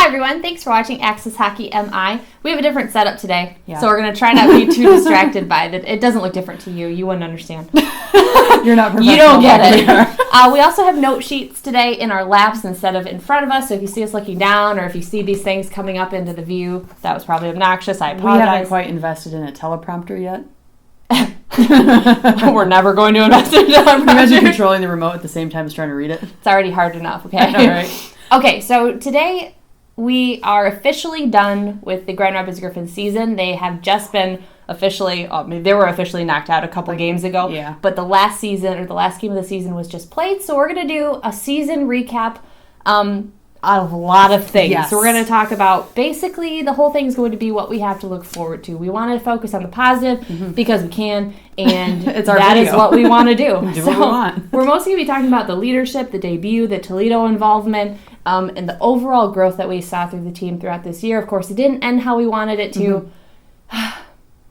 Hi, everyone. Thanks for watching Access Hockey MI. We have a different setup today, so we're going to try not to be too distracted by it. It doesn't look different to you. You wouldn't understand. You're not professional. You don't get it. We also have note sheets today in our laps instead of in front of us, so if you see us looking down or if you see these things coming up into the view, that was probably obnoxious. I apologize. We haven't quite invested in a teleprompter yet. We're never going to invest in a teleprompter. Imagine controlling the remote at the same time as trying to read it. It's already hard enough, okay? I know, right? Okay, so today we are officially done with the Grand Rapids Griffins season. They have just been officially, they were officially knocked out a couple games ago, but the last season, or the last game of the season was just played, so we're going to do a season recap of a lot of things. Yes. So we're going to talk about, basically, the whole thing's going to be what we have to look forward to. We want to focus on the positive because we can, and it's our that video. is what we want to do. Do what we want. We're mostly going to be talking about the leadership, the debut, the Toledo involvement, and the overall growth that we saw through the team throughout this year. Of course, it didn't end how we wanted it to,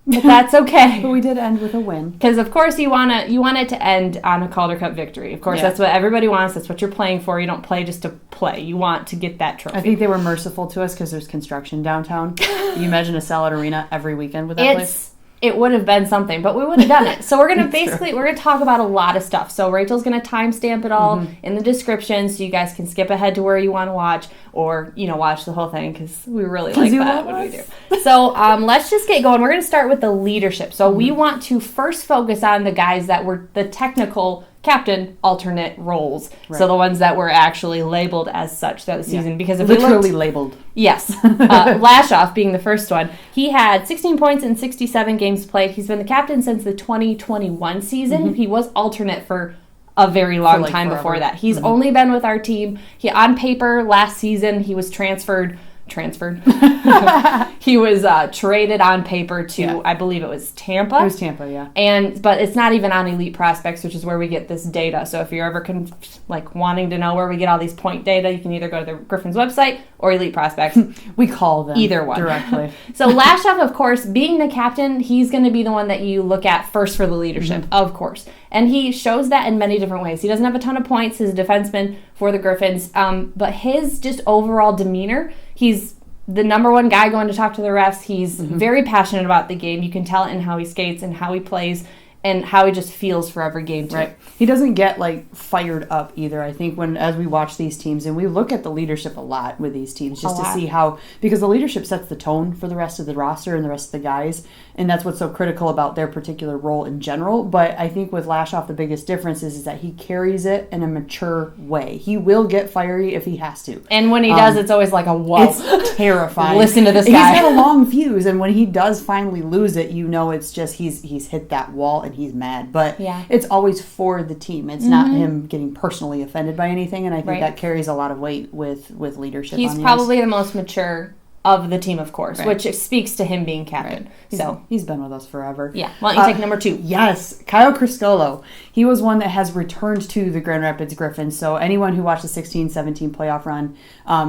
but that's okay. But we did end with a win. Because, of course, you want it to end on a Calder Cup victory. Of course, that's what everybody wants. That's what you're playing for. You don't play just to play. You want to get that trophy. I think they were merciful to us because there's construction downtown. You imagine a sellout arena every weekend with that place? It would have been something, but we would have done it. So we're going to we're going to talk about a lot of stuff. So Rachel's going to timestamp it all in the description so you guys can skip ahead to where you want to watch or, watch the whole thing because we really like that when we do. So let's just get going. We're going to start with the leadership. So we want to first focus on the guys that were the technical captain alternate roles. Right. So the ones that were actually labeled as such throughout the season. Because if literally labeled. Yes. Lashoff being the first one. He had 16 points in 67 games played. He's been the captain since the 2021 season. He was alternate for a very long time forever. Before that. He's only been with our team. On paper, last season, he was transferred. He was traded on paper to, I believe it was Tampa. It was Tampa, yeah. But it's not even on Elite Prospects, which is where we get this data. So if you're ever wanting to know where we get all these point data, you can either go to the Griffins website or Elite Prospects. We call them either one directly. So Lashoff, of course, being the captain, he's going to be the one that you look at first for the leadership, of course. And he shows that in many different ways. He doesn't have a ton of points, his defenseman for the Griffins, but his just overall demeanor, he's the number one guy going to talk to the refs. He's very passionate about the game. You can tell it in how he skates and how he plays and how he just feels for every game, too. Right. He doesn't get, fired up either. I think as we watch these teams, and we look at the leadership a lot with these teams, just to see how, because the leadership sets the tone for the rest of the roster and the rest of the guys, and that's what's so critical about their particular role in general. But I think with Lashoff, the biggest difference is that he carries it in a mature way. He will get fiery if he has to. And when he does, it's always like a whoa. It's terrifying. Listen to this guy. He's got a long fuse, and when he does finally lose it, it's just he's hit that wall and he's mad. But it's always for the team. It's not him getting personally offended by anything, and I think that carries a lot of weight with leadership. He's probably the most mature of the team, of course, which speaks to him being captain. Right. He's been with us forever. Yeah. Why don't you take number 2? Yes. Kyle Criscolo. He was one that has returned to the Grand Rapids Griffins. So anyone who watched the 16-17 playoff run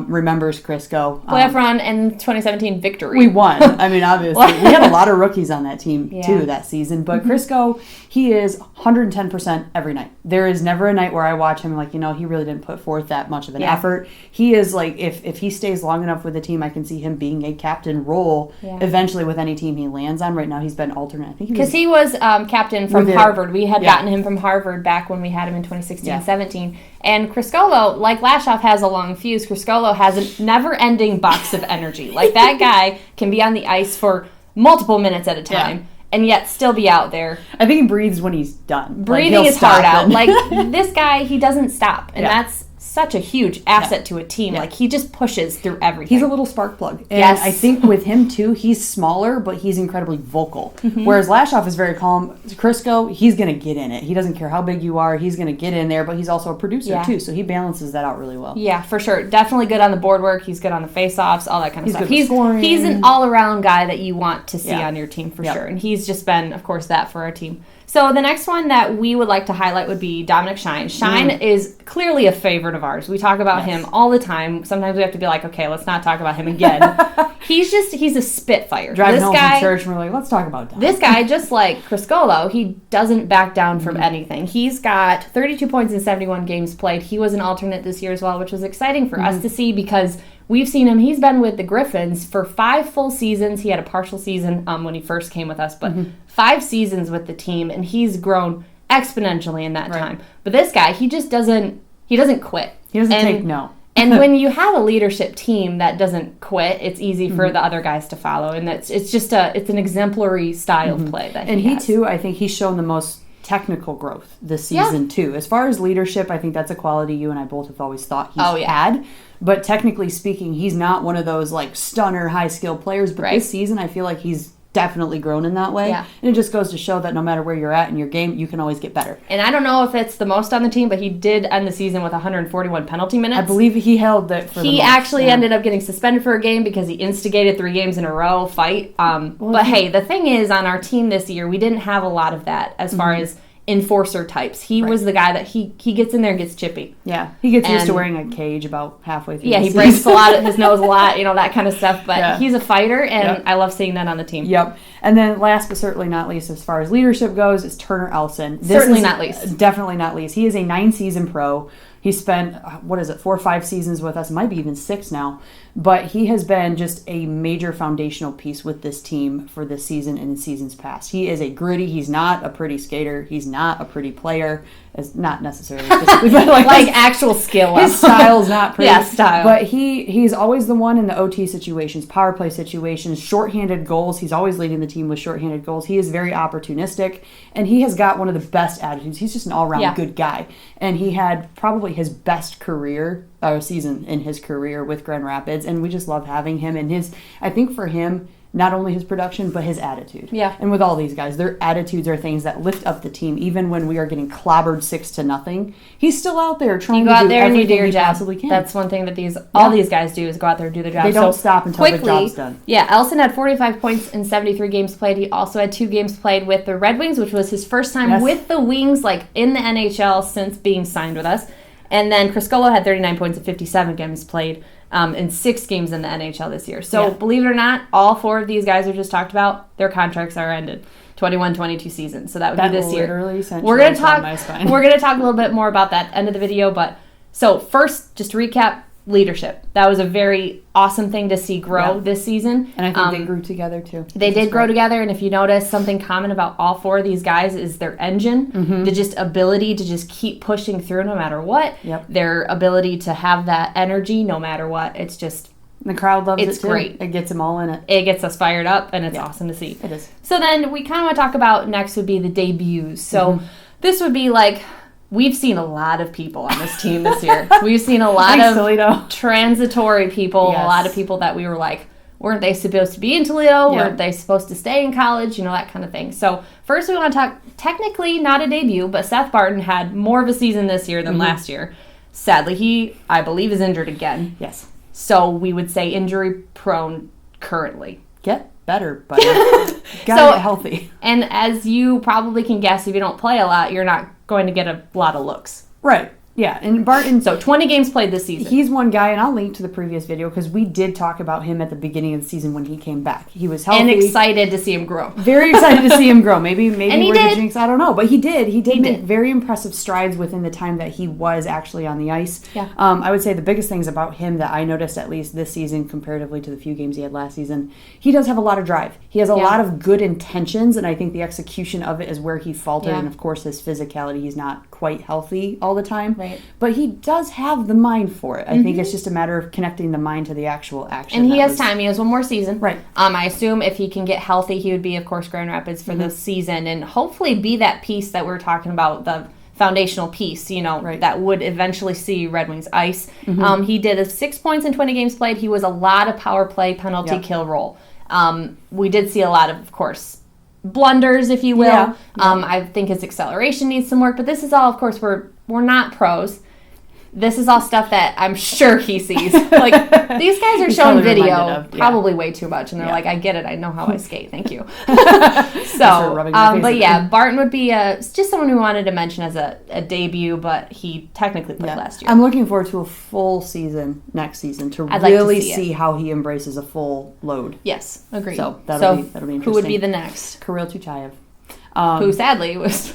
remembers Crisco. Playoff run and 2017 victory. We won. I mean, obviously. We had a lot of rookies on that team, too, that season. But Crisco, he is 110% every night. There is never a night where I watch him he really didn't put forth that much of an effort. He is if he stays long enough with the team, I can see him being a captain role eventually with any team he lands on. Right now, he's been alternate. I think because he was captain from Harvard. We had gotten him from Harvard back when we had him in 2016-17. And Criscolo, like Lashoff, has a long fuse. Criscolo has a never-ending box of energy. That guy can be on the ice for multiple minutes at a time. And yet still be out there. I think he breathes when he's done. Breathing his heart out. This guy, he doesn't stop. And that's such a huge asset to a team. He just pushes through everything. He's a little spark plug. And I think with him, too, he's smaller, but he's incredibly vocal. Whereas Lashoff is very calm. Crisco, he's going to get in it. He doesn't care how big you are. He's going to get in there, but he's also a producer, too. So he balances that out really well. Yeah, for sure. Definitely good on the board work. He's good on the face-offs, all that kind of stuff. Scoring. He's an all-around guy that you want to see on your team for sure. And he's just been, of course, that for our team. So the next one that we would like to highlight would be Dominic Shine. Shine is clearly a favorite of ours. We talk about him all the time. Sometimes we have to be like, okay, let's not talk about him again. He's a spitfire. Driving home from church and we're like, let's talk about Dom. This guy, just like Criscolo, he doesn't back down from anything. He's got 32 points in 71 games played. He was an alternate this year as well, which was exciting for us to see because we've seen him. He's been with the Griffins for 5 full seasons. He had a partial season when he first came with us, but 5 seasons with the team, and he's grown exponentially in that time. But this guy, he just doesn't quit. He doesn't take no. And when you have a leadership team that doesn't quit, it's easy for the other guys to follow, and it's an exemplary style of play that he has. Too, I think he's shown the most technical growth this season too. As far as leadership, I think that's a quality you and I both have always thought he's had. But technically speaking, he's not one of those like stunner high skill players. But this season, I feel like he's definitely grown in that way. Yeah. And it just goes to show that no matter where you're at in your game, you can always get better. And I don't know if it's the most on the team, but he did end the season with 141 penalty minutes. I believe he held that for He actually ended up getting suspended for a game because he instigated 3 games in a row fight. But hey, the thing is, on our team this year, we didn't have a lot of that as far as enforcer types. He was the guy that he gets in there and gets chippy. Yeah, he gets used to wearing a cage about halfway through. Yeah, he breaks a lot of his nose a lot, that kind of stuff. But he's a fighter, and I love seeing that on the team. Yep. And then last but certainly not least, as far as leadership goes, is Turner Elson. Certainly not least. Definitely not least. He is a 9-season pro. He spent, 4 or 5 seasons with us, might be even 6 now. But he has been just a major foundational piece with this team for this season and in seasons past. He is a gritty. He's not a pretty skater. He's not a pretty player. It's not necessarily physically, but like actual skill. His style's not pretty. Yeah, style. But he's always the one in the OT situations, power play situations, shorthanded goals. He's always leading the team with shorthanded goals. He is very opportunistic, and he has got one of the best attitudes. He's just an all-around good guy. And he had probably his best season in his career with Grand Rapids, and we just love having him. And I think for him, not only his production, but his attitude. Yeah. And with all these guys, their attitudes are things that lift up the team, even when we are getting clobbered 6-0. He's still out there trying to do everything he possibly can. That's one thing that all these guys do is go out there and do their job. They don't stop until the job's done. Yeah, Elson had 45 points in 73 games played. He also had 2 games played with the Red Wings, which was his first time with the Wings, in the NHL since being signed with us. And then Criscolo had 39 points in 57 games played. In 6 games in the NHL this year. So believe it or not, all 4 of these guys we just talked about, their contracts are ended. 21-22 season. So that would be this year. We're going to talk a little bit more about that end of the video, but so first, just to recap, leadership. That was a very awesome thing to see grow this season. And I think they grew together too. They did grow together, and if you notice, something common about all 4 of these guys is their engine, the just ability to just keep pushing through no matter what, their ability to have that energy no matter what. It's just... The crowd loves it too. It's great. It gets them all in it. It gets us fired up, and it's awesome to see. It is. So then we kind of want to talk about next would be the debuts. So this would be we've seen a lot of people on this team this year. We've seen a lot of transitory people, a lot of people that we were weren't they supposed to be in Toledo? Weren't they supposed to stay in college? That kind of thing. So first we want to talk, technically not a debut, but Seth Barton had more of a season this year than last year. Sadly, he, I believe, is injured again. Yes. So we would say injury prone currently. Get better, buddy. Gotta get healthy. And as you probably can guess, if you don't play a lot, you're not going to get a lot of looks. Right. Yeah, and Barton... So 20 games played this season. He's one guy, and I'll link to the previous video, because we did talk about him at the beginning of the season when he came back. He was healthy. And excited to see him grow. Very excited to see him grow. Maybe we're the jinx, I don't know. But he did. He did make very impressive strides within the time that he was actually on the ice. Yeah. I would say the biggest things about him that I noticed, at least this season, comparatively to the few games he had last season, he does have a lot of drive. He has a lot of good intentions, and I think the execution of it is where he faltered. And, of course, his physicality, he's not quite healthy all the time. Right. But he does have the mind for it. I think it's just a matter of connecting the mind to the actual action. And he has time. He has one more season. Right. I assume if he can get healthy, he would be, of course, Grand Rapids for this season and hopefully be that piece that we're talking about, the foundational piece, that would eventually see Red Wings ice. He did 6 points in 20 games played. He was a lot of power play, penalty, kill roll. We did see a lot of course, blunders, if you will. I think his acceleration needs some work, but this is all, of course, we're not pros. This is all stuff that I'm sure he sees. These guys are showing video probably way too much, and they're like, I get it. I know how I skate. Thank you. Barton would be just someone we wanted to mention as a debut, but he technically played last year. I'm looking forward to a full season next season to really see how he embraces a full load. Yes, agreed. So that'll be interesting. Who would be the next? Kirill Tuchayev. Who sadly was...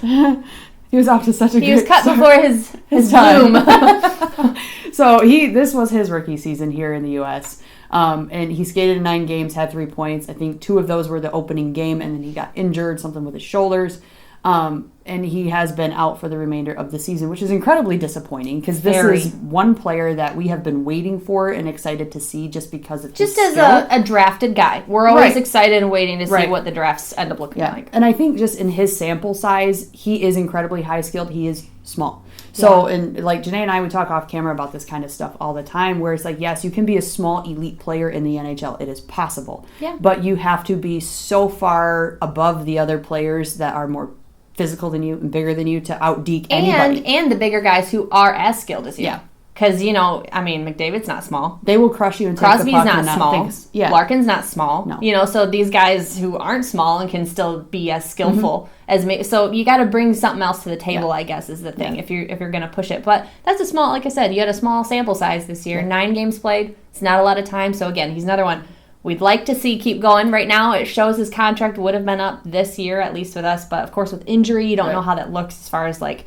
He was off to such a good He was cut start. before his bloom. So this was his rookie season here in the U.S. And he skated in 9 games, had 3 points. I think 2 of those were the opening game, and then he got injured, something with his shoulders. And he has been out for the remainder of the season, which is incredibly disappointing because this is one player that we have been waiting for and excited to see just because of his as skill. a drafted guy. We're always excited and waiting to see what the drafts end up looking like. And I think just in his sample size, he is incredibly high skilled. He is small. So, and like Janae and I, we talk off camera about this kind of stuff all the time, where it's like, yes, you can be a small elite player in the NHL. It is possible. Yeah. But you have to be so far above the other players that are more physical than you and bigger than you to out-deke anybody. And the bigger guys who are as skilled as you. Yeah. Because, McDavid's not small. They will crush you and take Crosby's the puck not and small. Yeah. Larkin's not small. No. So these guys who aren't small and can still be as skillful as me. So you got to bring something else to the table, I guess, is the thing, if you're going to push it. But that's a small, like I said, you had a small sample size this year. 9 games played. It's not a lot of time. So, again, he's another one we'd like to see keep going. Right now, it shows his contract would have been up this year, at least with us. But, of course, with injury, you don't know how that looks as far as, like,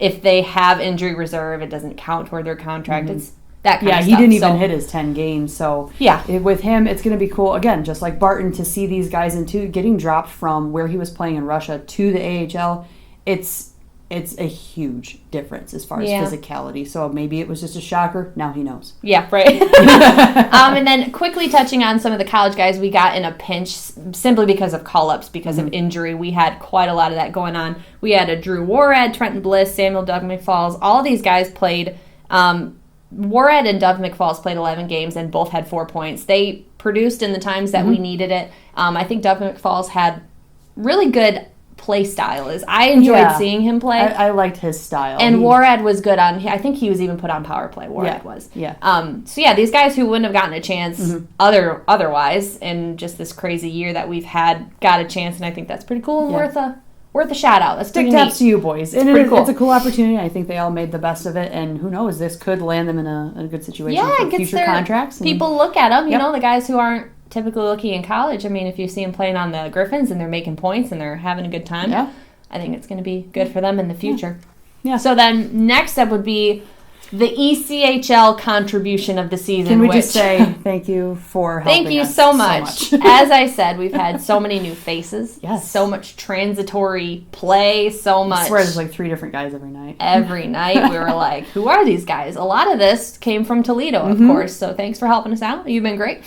if they have injury reserve, it doesn't count toward their contract. It's that kind of stuff. He didn't even hit his 10 games. So, yeah. With him, it's going to be cool. Again, just like Barton, to see these guys getting dropped from where he was playing in Russia to the AHL, it's a huge difference as far as physicality. So maybe it was just a shocker. Now he knows. Yeah, right. And then quickly touching on some of the college guys, we got in a pinch simply because of call-ups, because of injury. We had quite a lot of that going on. We had a Drew Warad, Trenton Bliss, Samuel Doug McFalls. All of these guys played. Warad and Doug McFalls played 11 games and both had 4 points. They produced in the times that we needed it. I think Doug McFalls had really good play style. I enjoyed seeing him play. I liked his style. And Warad was good on, I think he was even put on power play, Warad was. Yeah. So these guys who wouldn't have gotten a chance otherwise in just this crazy year that we've had got a chance, and I think that's pretty cool and worth a shout out. That's Stick pretty taps neat. to you boys. It's pretty cool. It's a cool opportunity. I think they all made the best of it, and who knows, this could land them in a good situation for future contracts. People look at them, the guys who aren't typically looking in college. I mean, if you see them playing on the Griffins and they're making points and they're having a good time, I think it's going to be good for them in the future. Yeah. So then next up would be the ECHL contribution of the season. Can we just say thank you for helping Thank you us so much. As I said, we've had so many new faces. Yes. So much transitory play. So much. I swear there's like 3 different guys every night. Every night we were like, who are these guys? A lot of this came from Toledo, of course. So thanks for helping us out. You've been great.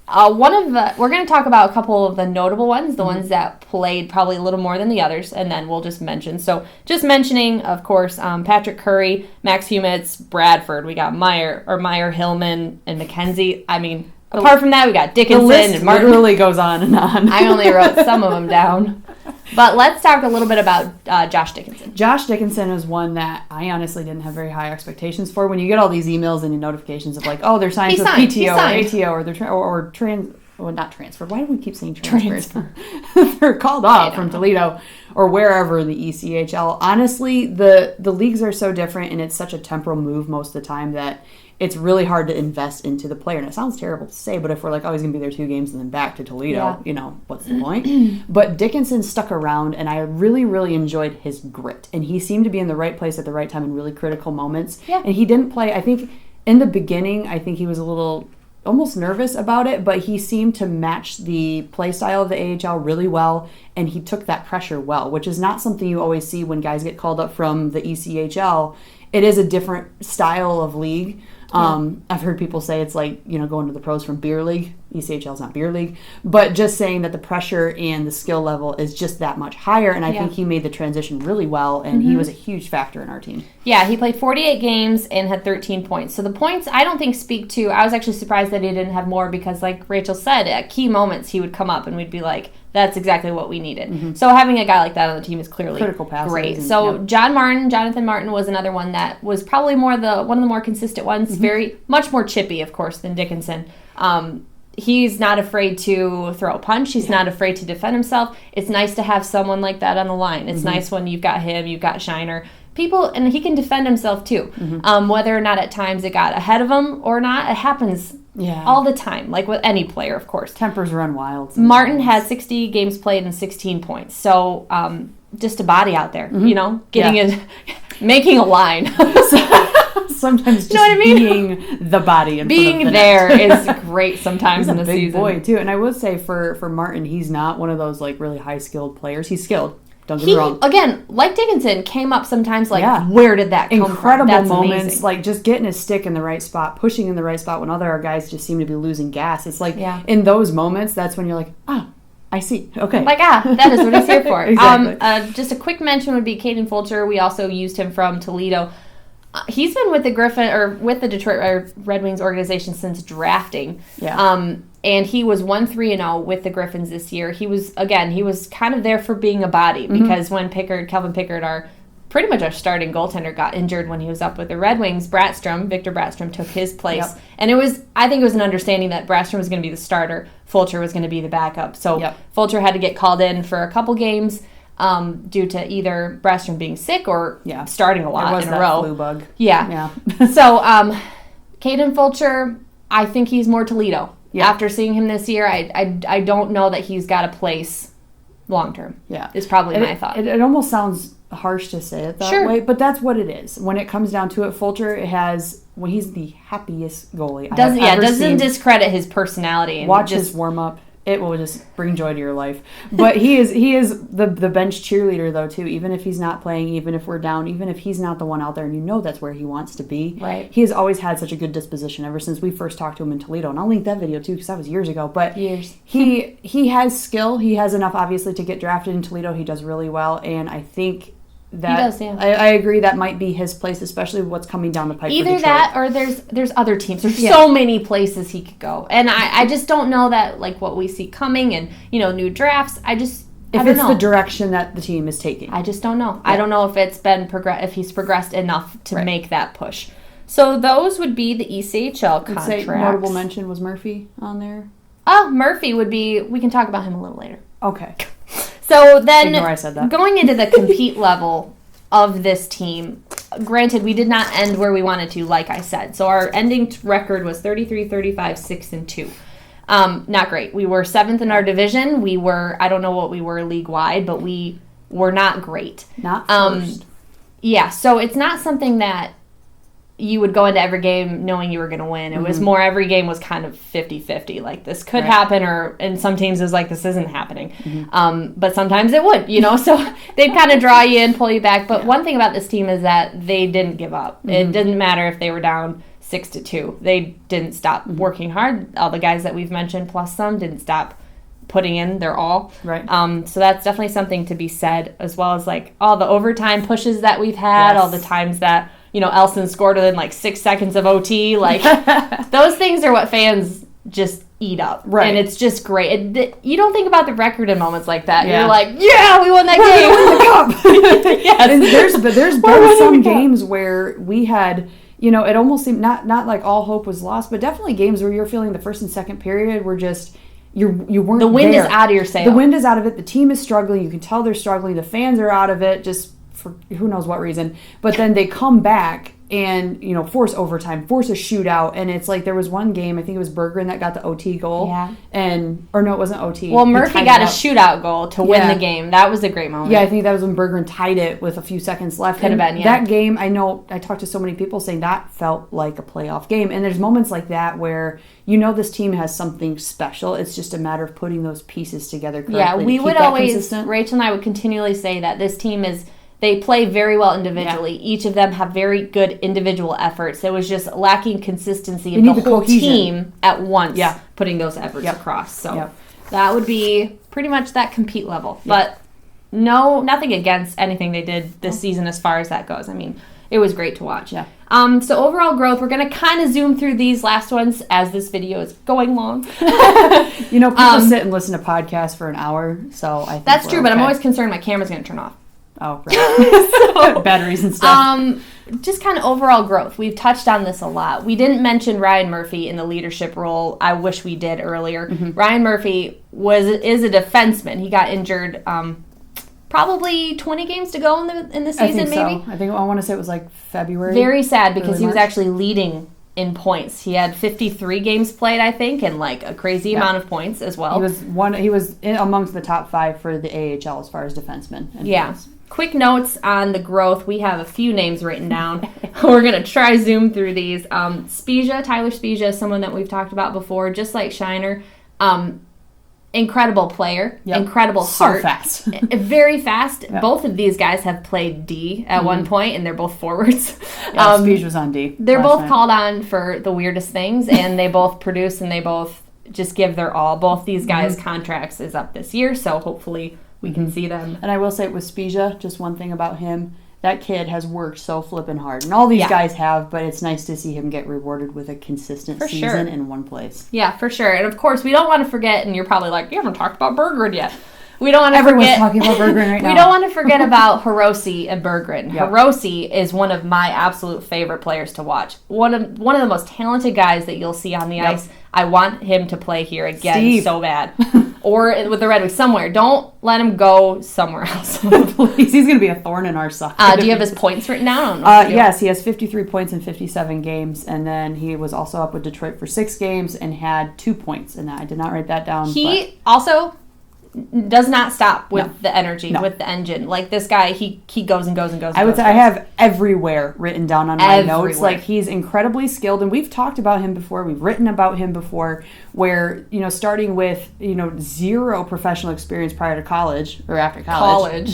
We're going to talk about a couple of the notable ones, the ones that played probably a little more than the others, and then we'll just mention. So just mentioning, of course, Patrick Curry, Max Humitz, Bradford. We got Meyer, Hillman, and McKenzie. I mean, apart from that, we got Dickinson and Martin. Literally goes on and on. I only wrote some of them down. But let's talk a little bit about Josh Dickinson. Josh Dickinson is one that I honestly didn't have very high expectations for. When you get all these emails and notifications of like, oh, they're signed with PTO or ATO or they're not transferred. Why do we keep saying transfer? They're called off from Toledo or wherever in the ECHL. Honestly, the leagues are so different and it's such a temporal move most of the time that it's really hard to invest into the player. And it sounds terrible to say, but if we're like, oh, he's going to be there 2 games and then back to Toledo, what's the point? But Dickinson stuck around, and I really, really enjoyed his grit. And he seemed to be in the right place at the right time in really critical moments. Yeah. And he didn't play, I think, in the beginning, I think he was a little almost nervous about it, but he seemed to match the play style of the AHL really well, and he took that pressure well, which is not something you always see when guys get called up from the ECHL. It is a different style of league. I've heard people say it's like, going to the pros from beer league. ECHL is not beer league. But just saying that the pressure and the skill level is just that much higher. And I think he made the transition really well. And he was a huge factor in our team. Yeah, he played 48 games and had 13 points. So the points I don't think speak to, I was actually surprised that he didn't have more because like Rachel said, at key moments he would come up and we'd be like, that's exactly what we needed. So having a guy like that on the team is clearly great. So Jonathan Martin was another one that was probably one of the more consistent ones. Very much more chippy, of course, than Dickinson. He's not afraid to throw a punch. He's not afraid to defend himself. It's nice to have someone like that on the line. It's nice when you've got him, you've got Shiner. And he can defend himself too. Whether or not at times it got ahead of him or not, it happens all the time, like with any player, of course. Tempers run wild. Martin has 60 games played and 16 points. So just a body out there, getting it, making a line. Sometimes just you know what I mean? being the body in being front of the there net. is great sometimes in a the big season. boy too, and I would say for Martin, he's not one of those like really high skilled players. He's skilled. Don't get me wrong. Again, like Dickinson, came up sometimes where did that come from? Incredible moments, amazing. Like just getting his stick in the right spot, pushing in the right spot when other guys just seem to be losing gas. It's like in those moments, that's when you're like, I see. Okay. That is what he's here for. Exactly. Just a quick mention would be Kaden Fulcher. We also used him from Toledo. He's been with the Detroit Red Wings organization since drafting. Yeah. And he was 1-3-0 with the Griffins this year. He was kind of there for being a body because when Kelvin Pickard, pretty much our starting goaltender, got injured when he was up with the Red Wings, Victor Brattstrom took his place. Yep. And I think it was an understanding that Brattstrom was going to be the starter, Fulcher was going to be the backup. So Fulcher had to get called in for a couple games due to either Brattstrom being sick or starting a lot in a row. Flu bug. Yeah. So Kaden Fulcher, I think he's more Toledo. Yeah. After seeing him this year, I don't know that he's got a place long term. Yeah. Is probably my thought. It almost sounds harsh to say it that way, but that's what it is. When it comes down to it, Fulcher he's the happiest goalie I've ever seen. Discredit his personality. And watch his warm up. It will just bring joy to your life. But he is the bench cheerleader, though, too. Even if he's not playing, even if we're down, even if he's not the one out there, and that's where he wants to be. Right. He has always had such a good disposition ever since we first talked to him in Toledo. And I'll link that video, too, because that was years ago. But he has skill. He has enough, obviously, to get drafted in Toledo. He does really well. And I think that he does, yeah. I agree that might be his place, especially what's coming down the pipe. Either that or there's other teams. There's so many places he could go, and I just don't know that what we see coming and new drafts. I don't know. The direction that the team is taking. I just don't know. Yeah. I don't know if it's been if he's progressed enough to make that push. So those would be the ECHL contracts. I'd say notable mention was Murphy on there. Oh, Murphy would be. We can talk about him a little later. Okay. So then, I said that. Going into the compete level of this team, granted, we did not end where we wanted to, like I said. So our ending record was 33-35, 6-2. Not great. We were 7th in our division. I don't know what we were league-wide, but we were not great. Not first. Yeah, so it's not something that you would go into every game knowing you were going to win. It was more every game was kind of 50-50. Like, this could happen, and some teams it was like, this isn't happening. But sometimes it would, So they'd kind of draw you in, pull you back. But one thing about this team is that they didn't give up. It didn't matter if they were down 6-2. They didn't stop working hard. All the guys that we've mentioned, plus some, didn't stop putting in their all. Right. So that's definitely something to be said, as well as all the overtime pushes that we've had, all the times that Elson scored within 6 seconds of OT. Those things are what fans just eat up. Right. And it's just great. You don't think about the record in moments like that. Yeah. You're like, yeah, we won that game. We won the cup. Yes. And there's been some games where we had, it almost seemed not like all hope was lost, but definitely games where you're feeling the first and second period were just, you weren't the wind there. Is out of your sail. The wind is out of it. The team is struggling. You can tell they're struggling. The fans are out of it just for who knows what reason. But then they come back and, force overtime, force a shootout. And it's like there was one game, I think it was Berggren that got the OT goal. Yeah. Or no, it wasn't OT. Well, Murphy got a shootout goal to win the game. That was a great moment. Yeah, I think that was when Berggren tied it with a few seconds left. Could have been, yeah. That game, I know, I talked to so many people saying that felt like a playoff game. And there's moments like that where this team has something special. It's just a matter of putting those pieces together correctly. Yeah, we would always, Rachel and I would continually say that this team they play very well individually. Yeah. Each of them have very good individual efforts. It was just lacking consistency of the whole team at once putting those efforts across. So that would be pretty much that compete level. But nothing against anything they did this season as far as that goes. I mean, it was great to watch. Yeah. So overall growth, we're going to kind of zoom through these last ones as this video is going long. People sit and listen to podcasts for an hour, so I think that's true, okay. But I'm always concerned my camera's going to turn off. Oh, right. Batteries and stuff. Just kind of overall growth. We've touched on this a lot. We didn't mention Ryan Murphy in the leadership role. I wish we did earlier. Ryan Murphy is a defenseman. He got injured probably 20 games to go in the season, maybe? I want to say it was February. Very sad because he was actually leading in points. He had 53 games played, I think, and like a crazy amount of points as well. He was amongst the top 5 for the AHL as far as defensemen. Points. Quick notes on the growth. We have a few names written down. We're going to try zoom through these. Tyler Spezia is someone that we've talked about before, just like Shiner. Incredible player, incredible heart. So fast. Very fast. Yep. Both of these guys have played D at one point, and they're both forwards. Spezia was on D. They're both called on for the weirdest things, and they both produce, and they both just give their all. Both these guys' contracts is up this year, so hopefully we can see them. And I will say with Spezia, just one thing about him, that kid has worked so flippin' hard. And all these guys have, but it's nice to see him get rewarded with a consistent season in one place. Yeah, for sure. And of course, we don't want to forget, and you're probably like, you haven't taled about Berggren yet. We don't want to Everyone's forget. talking about Berggren right now. We don't want to forget about Hirose and Berggren. Yep. Hirose is one of my absolute favorite players to watch. One of the most talented guys that you'll see on the ice. I want him to play here again so bad. Or with the Red Wings somewhere. Don't let him go somewhere else. Please, he's going to be a thorn in our side. Do you have his points written down? Yes, he has 53 points in 57 games, and then he was also up with Detroit for 6 games and had 2 points in that. I did not write that down. He also does not stop with the energy, with the engine. Like this guy, he goes and goes and goes. I would say I have everywhere written down on my notes. Like he's incredibly skilled, and we've talked about him before. We've written about him before. Where starting with 0 professional experience prior to college or after college.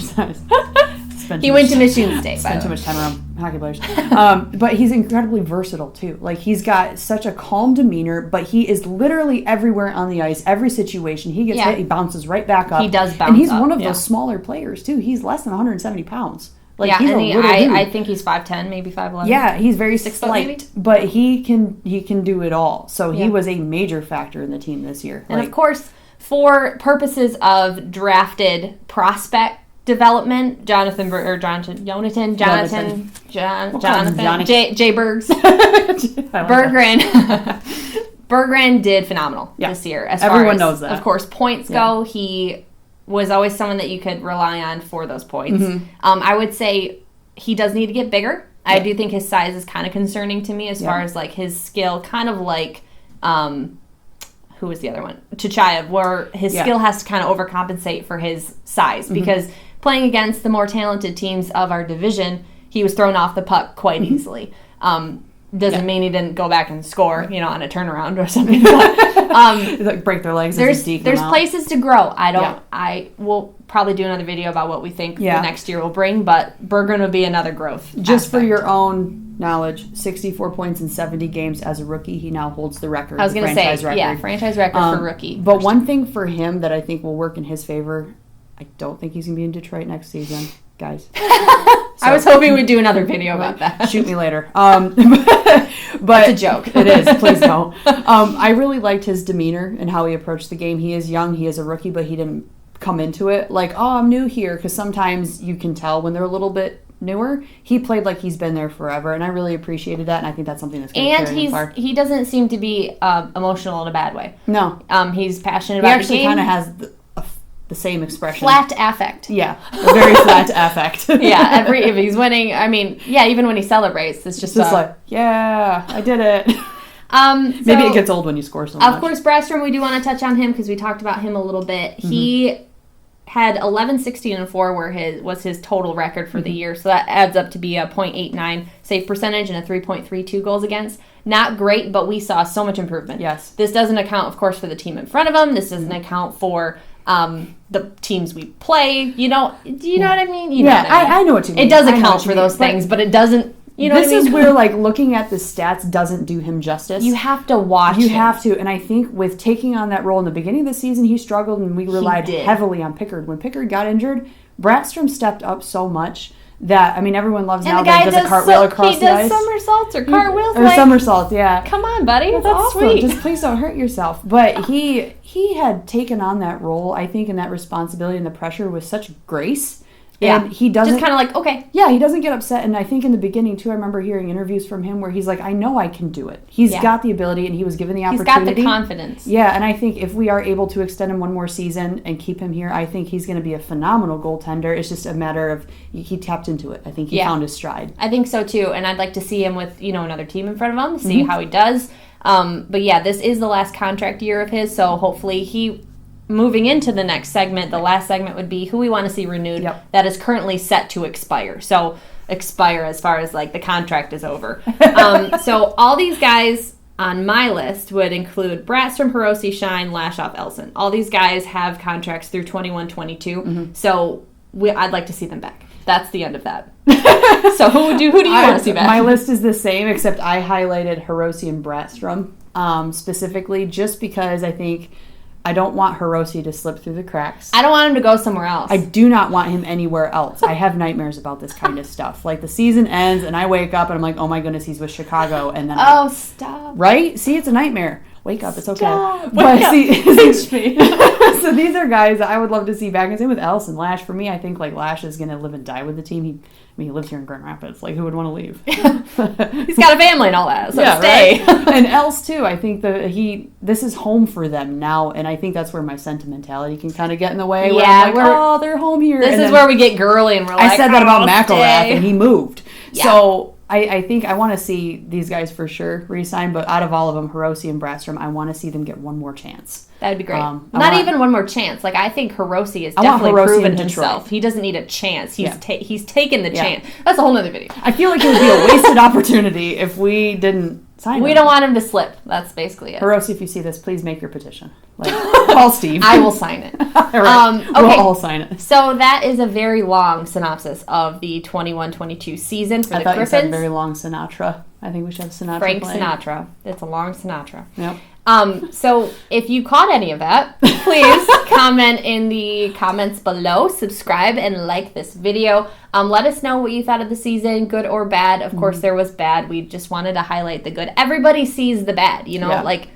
He went to Michigan State. Spent too much time around hockey players. But he's incredibly versatile, too. Like, he's got such a calm demeanor, but he is literally everywhere on the ice, every situation. He gets hit, he bounces right back up. He does bounce up. And he's one of those smaller players, too. He's less than 170 pounds. Like, he's I think he's 5'10", maybe 5'11". Yeah, he's very slight, but he can do it all. So he was a major factor in the team this year. And of course, for purposes of drafted prospect development, Jonathan, Jay Bergs, Berggren did phenomenal this year. As everyone far as, knows that. Of course, points go. He was always someone that you could rely on for those points. I would say he does need to get bigger. I do think his size is kind of concerning to me as far as like his skill, kind of like who was the other one? Chachayev, where his skill has to kind of overcompensate for his size because playing against the more talented teams of our division, he was thrown off the puck quite easily. Doesn't mean he didn't go back and score, on a turnaround or something. But, like break their legs. There's places to grow. I will probably do another video about what we think the next year will bring, but Berggren will be another growth. Just for your own knowledge, 64 points in 70 games as a rookie. He now holds the record. I was going to say, franchise record for rookie. But one thing for him that I think will work in his favor, I don't think he's going to be in Detroit next season, guys. I was hoping we'd do another video about that. Shoot me later. But it's a joke. It is. Please don't. I really liked his demeanor and how he approached the game. He is young. He is a rookie, but he didn't come into it like, I'm new here, because sometimes you can tell when they're a little bit newer. He played like he's been there forever, and I really appreciated that, and I think that's something that's going to carry him far. And he doesn't seem to be emotional in a bad way. No. He's passionate about the game. He actually kind of has the same expression. Flat affect. Yeah. A very flat affect. Yeah. If he's winning, even when he celebrates, it's just like, yeah, I did it. Maybe it gets old when you score so much. Of course, Brattstrom, we do want to touch on him because we talked about him a little bit. He had 11, 16, and 4 was his total record for the year. So that adds up to be a .89 save percentage and a 3.32 goals against. Not great, but we saw so much improvement. Yes. This doesn't account, of course, for the team in front of him. This doesn't account for the teams we play. Do you know what I mean? I know what you mean. It does account for those things, but it doesn't. This is where looking at the stats doesn't do him justice. You have to watch him. You have to, and I think with taking on that role in the beginning of the season, he struggled, and we relied heavily on Pickard. When Pickard got injured, Brattstrom stepped up so much that, everyone loves now that he does a cartwheel across the ice. He does somersaults or cartwheels. Or somersaults, yeah. Come on, buddy. That's awesome. Sweet. Just please don't hurt yourself. But he had taken on that role, I think, and that responsibility and the pressure with such grace. Yeah. And he doesn't... Just kind of like, okay. Yeah, he doesn't get upset. And I think in the beginning, too, I remember hearing interviews from him where he's like, I know I can do it. He's got the ability, and he was given the opportunity. He's got the confidence. Yeah, and I think if we are able to extend him one more season and keep him here, I think he's going to be a phenomenal goaltender. It's just a matter of he tapped into it. I think he found his stride. I think so, too. And I'd like to see him with, another team in front of him, see how he does. But yeah, this is the last contract year of his, so hopefully moving into the next segment, the last segment would be who we want to see renewed that is currently set to expire. So expire as far as like the contract is over. So all these guys on my list would include Brattstrom, Hirose, Shine, Lashoff, Elson. All these guys have contracts through 21-22, so I'd like to see them back. That's the end of that. So who do you want to see back? My list is the same, except I highlighted Hirose and Brattstrom specifically just because I don't want Hirose to slip through the cracks. I don't want him to go somewhere else. I do not want him anywhere else. I have nightmares about this kind of stuff. Like the season ends and I wake up and I'm like, oh my goodness, he's with Chicago. And then stop. Right? See, it's a nightmare. Wake up, it's okay. Stop. But see, so these are guys that I would love to see back. And same with Elson. Lash, for me, I think like Lash is going to live and die with the team. He lives here in Grand Rapids. Like, who would want to leave? He's got a family and all that, so stay. Right? And else, too. I think this is home for them now, and I think that's where my sentimentality can kind of get in the way. Yeah, where I'm like, they're home here. This is where we get girly, and we're like, I said that about McElrath, and he moved. Yeah. So I think I want to see these guys for sure re-sign, but out of all of them, Hirose and Brattstrom, I want to see them get one more chance. That'd be great. Not even one more chance. Like, I think Hirose is definitely proven himself. He doesn't need a chance. He's taken the chance. That's a whole other video. I feel like it would be a wasted opportunity if we didn't sign him. We don't want him to slip. That's basically it. Hirose, if you see this, please make your petition. Like, call Steve. I will sign it. Right. Okay. We'll all sign it. So that is a very long synopsis of the 21-22 season for the Griffins. I thought you said very long Sinatra. I think we should have Sinatra Frank playing. Sinatra. It's a long Sinatra. Yep. So if you caught any of that, please comment in the comments below, subscribe, and like this video. Let us know what you thought of the season, good or bad. Of course, there was bad. We just wanted to highlight the good. Everybody sees the bad, like...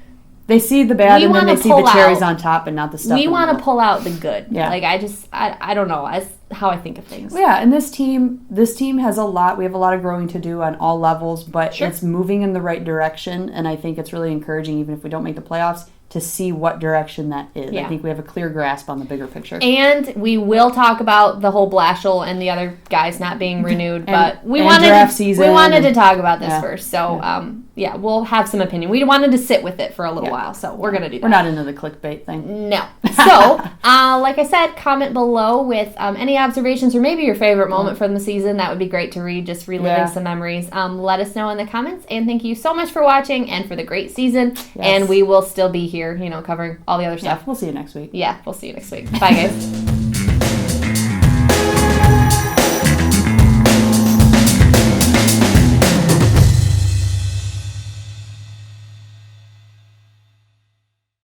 They see the bad and then they see the cherries on top and not the stuff. We want to pull out the good. Yeah. Like, I don't know. That's how I think of things. Yeah, and this team has a lot. We have a lot of growing to do on all levels, but it's moving in the right direction, and I think it's really encouraging, even if we don't make the playoffs, to see what direction that is. Yeah. I think we have a clear grasp on the bigger picture. And we will talk about the whole Blashill and the other guys not being renewed, but we wanted to talk about this first. So, we'll have some opinion. We wanted to sit with it for a little while, so we're going to do that. We're not into the clickbait thing. No. So, like I said, comment below with any observations or maybe your favorite moment from the season. That would be great to read, just reliving some memories. Let us know in the comments, and thank you so much for watching and for the great season, and we will still be here, covering all the other stuff. Yeah, we'll see you next week. Yeah, we'll see you next week. Bye, guys.